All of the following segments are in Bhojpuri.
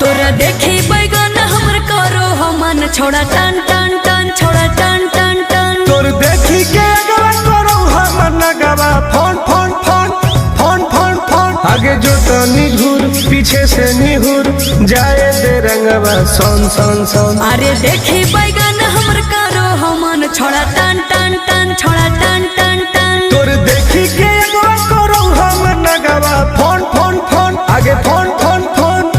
तोरा देखी बैगन हमर करो मन छोड़ा टन टन टन छोड़ा टन टन टन। तोर देखी के अगवा करो हमर नगवा phone phone phone phone phone phone. आगे जो तनी घूर पीछे से निहुर जाए दे रंगवा सोन सोन सोन। अरे देखी बैगन हमर करो मन छोड़ा टन टन टन छोड़ा टन टन टन। तोर देखी के अगवा करो हमर नगवा फोन फोन फोन आगे फोन फोन फोन।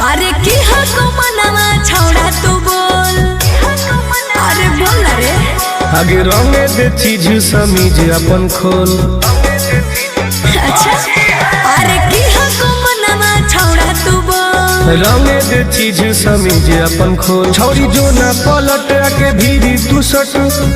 अरे की हको मनवा छोड़ा तू बोल। अरे बोल रे। आगे रंगे दे चीज समीज अपन खोल। अच्छा अरे की हको मनवा छोड़ा तू बोल। रंगे दे चीज समीज अपन खोल। छौरी जो ना पलट के भीरी तू सट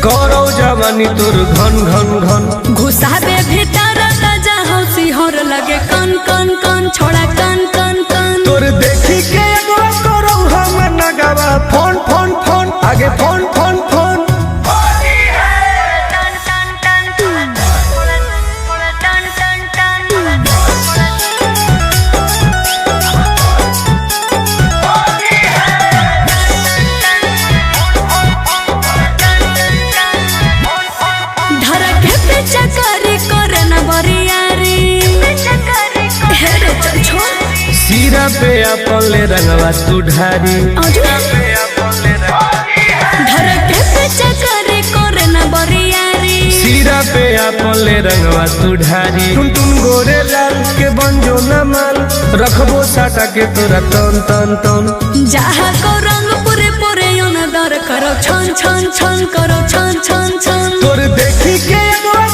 करो जवानी तोर घन घन घन। घुसाबे भीतर ताजा हौसी होर लगे कन कन कन छोड़ा कन कन कन। तोर देखी के अगवा करो हमर नगवा फोन फोन फोन आगे फोन फोन फोन। धरके पे चकरी करे न बरियारी। हेरे चल छोड़। सीरा पे अपन ले रंगवा तू ढारी। धरके पे चकरी करे न बरियारी। सीरा पे अपन ले रंगवा तू ढारी। टुन टुन गोरे लाल के बंजो न माल रखबो साटा के तोरा तन तन तन। जहाँ को रंग पूरे पूरे दर करो छन छन छन करो छन छन छन। तोर देखी के अगवा